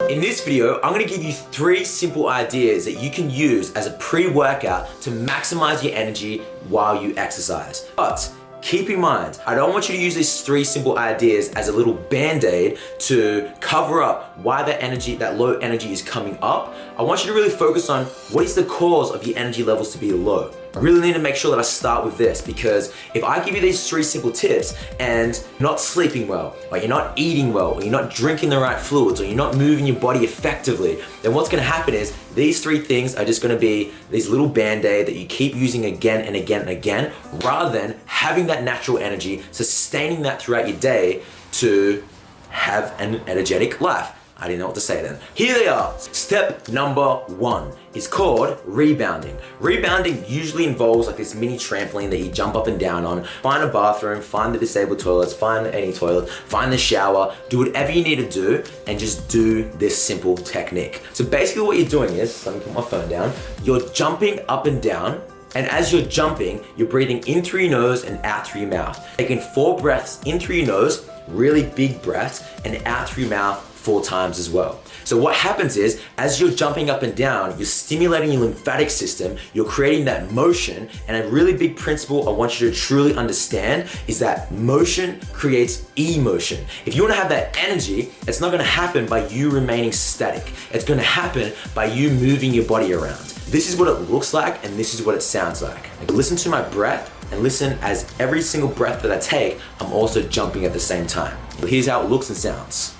In this video, I'm gonna give you 3 simple ideas that you can use as a pre-workout to maximize your energy while you exercise. But keep in mind, I don't want you to use these 3 simple ideas as a little band-aid to cover up why that low energy is coming up. I want you to really focus on what is the cause of your energy levels to be low. I really need to make sure that I start with this, because if I give you these 3 simple tips and you're not sleeping well, or you're not eating well, or you're not drinking the right fluids, or you're not moving your body effectively, then what's gonna happen is these 3 things are just gonna be these little band-aid that you keep using again and again and again, rather than having that natural energy, sustaining that throughout your day to have an energetic life. I didn't know what to say then. Here they are. Step number 1 is called rebounding. Rebounding usually involves like this mini trampoline that you jump up and down on. Find a bathroom, find the disabled toilets, find any toilet, find the shower, do whatever you need to do, and just do this simple technique. So basically what you're doing is, let me put my phone down, you're jumping up and down, and as you're jumping, you're breathing in through your nose and out through your mouth. Taking 4 breaths in through your nose, really big breaths, and out through your mouth 4 times as well. So what happens is, as you're jumping up and down, you're stimulating your lymphatic system, you're creating that motion, and a really big principle I want you to truly understand is that motion creates emotion. If you want to have that energy, it's not going to happen by you remaining static. It's going to happen by you moving your body around. This is what it looks like, and this is what it sounds like. Listen to my breath, and listen as every single breath that I take, I'm also jumping at the same time. Here's how it looks and sounds.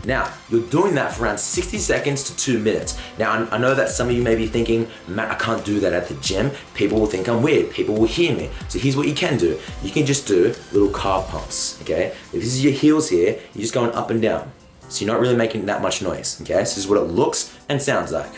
Now, you're doing that for around 60 seconds to 2 minutes. Now, I know that some of you may be thinking, Matt, I can't do that at the gym. People will think I'm weird. People will hear me. So here's what you can do. You can just do little calf pumps, okay? If this is your heels here, you're just going up and down. So you're not really making that much noise, okay? So this is what it looks and sounds like.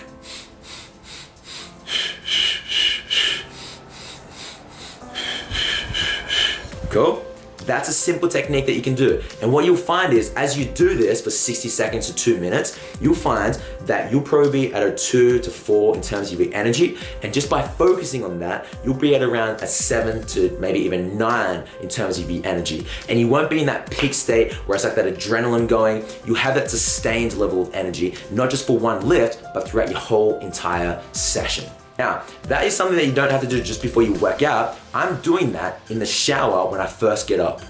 Cool? That's a simple technique that you can do. And what you'll find is, as you do this for 60 seconds to 2 minutes, you'll find that you'll probably be at a 2 to 4 in terms of your energy. And just by focusing on that, you'll be at around a 7 to maybe even 9 in terms of your energy. And you won't be in that peak state where it's like that adrenaline going. You have that sustained level of energy, not just for one lift, but throughout your whole entire session. Now, that is something that you don't have to do just before you work out. I'm doing that in the shower when I first get up.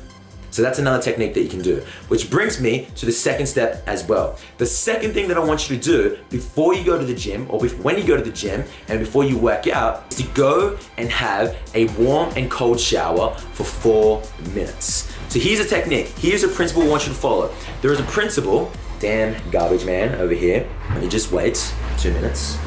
So that's another technique that you can do, which brings me to the second step as well. The second thing that I want you to do before you go to the gym, or when you go to the gym and before you work out, is to go and have a warm and cold shower for 4 minutes. So here's a technique. Here's a principle I want you to follow. There is a principle, damn garbage man over here. You just wait 2 minutes.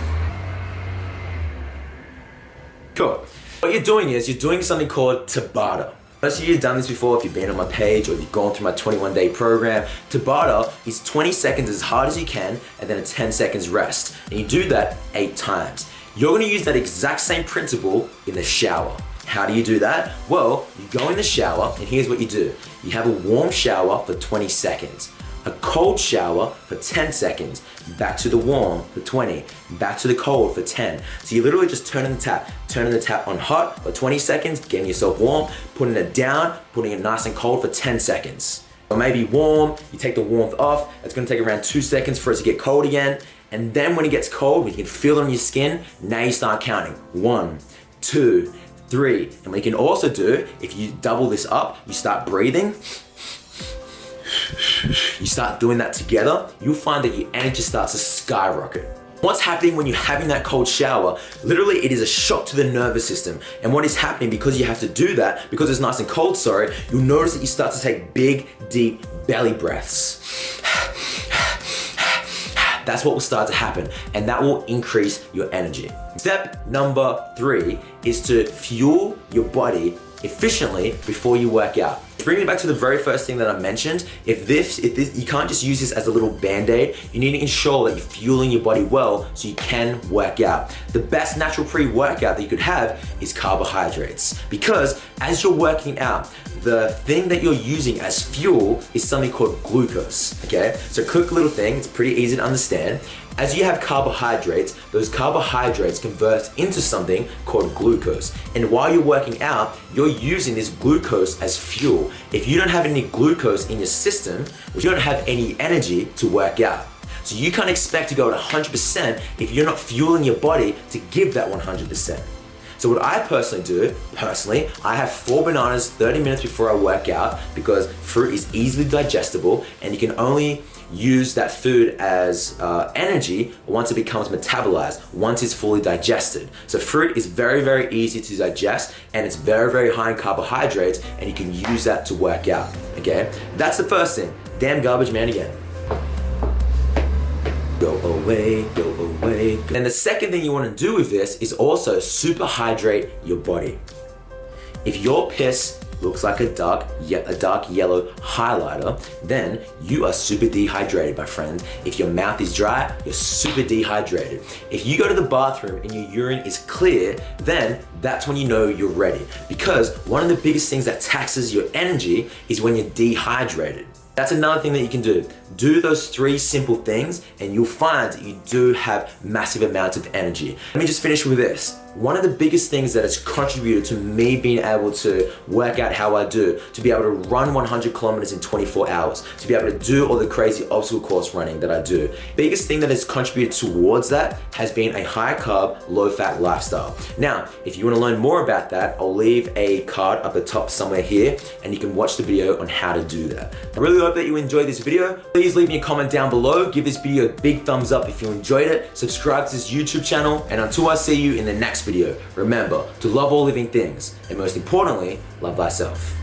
Cool. What you're doing is, you're doing something called Tabata. Most of you have done this before if you've been on my page or if you've gone through my 21-day program. Tabata is 20 seconds as hard as you can and then a 10 seconds rest. And you do that 8 times. You're gonna use that exact same principle in the shower. How do you do that? Well, you go in the shower and here's what you do. You have a warm shower for 20 seconds. A cold shower for 10 seconds, back to the warm for 20, back to the cold for 10. So you're literally just turning the tap on hot for 20 seconds, getting yourself warm, putting it down, putting it nice and cold for 10 seconds. Or maybe warm, you take the warmth off, it's gonna take around 2 seconds for it to get cold again, and then when it gets cold, when you can feel it on your skin, now you start counting. 1, 2, 3. And what you can also do, if you double this up, you start breathing, you start doing that together, you'll find that your energy starts to skyrocket. What's happening when you're having that cold shower, literally it is a shock to the nervous system. And what is happening, because you have to do that, because it's nice and cold, you'll notice that you start to take big, deep belly breaths. That's what will start to happen, and that will increase your energy. Step number 3 is to fuel your body efficiently before you work out. Bringing it back to the very first thing that I mentioned, if this, you can't just use this as a little band-aid. You need to ensure that you're fueling your body well so you can work out. The best natural pre-workout that you could have is carbohydrates, because as you're working out, the thing that you're using as fuel is something called glucose, okay? So quick little thing, it's pretty easy to understand. As you have carbohydrates, those carbohydrates convert into something called glucose. And while you're working out, you're using this glucose as fuel. If you don't have any glucose in your system, you don't have any energy to work out. So you can't expect to go at 100% if you're not fueling your body to give that 100%. So what I personally do, I have 4 bananas 30 minutes before I work out because fruit is easily digestible and you can only use that food as energy once it becomes metabolized, once it's fully digested. So fruit is very, very easy to digest and it's very, very high in carbohydrates and you can use that to work out, okay? That's the first thing. Damn garbage man again. Go away, go away. And the second thing you want to do with this is also super hydrate your body. If your piss looks like a dark yellow highlighter, then you are super dehydrated, my friend. If your mouth is dry, you're super dehydrated. If you go to the bathroom and your urine is clear, then that's when you know you're ready. Because one of the biggest things that taxes your energy is when you're dehydrated. That's another thing that you can do. Do those 3 simple things and you'll find that you do have massive amounts of energy. Let me just finish with this. One of the biggest things that has contributed to me being able to work out how I do, to be able to run 100 kilometers in 24 hours, to be able to do all the crazy obstacle course running that I do. Biggest thing that has contributed towards that has been a high carb, low fat lifestyle. Now, if you want to learn more about that, I'll leave a card up the top somewhere here and you can watch the video on how to do that. I really hope that you enjoyed this video. Please leave me a comment down below. Give this video a big thumbs up if you enjoyed it. Subscribe to this YouTube channel. And until I see you in the next video, remember to love all living things and most importantly, love thyself.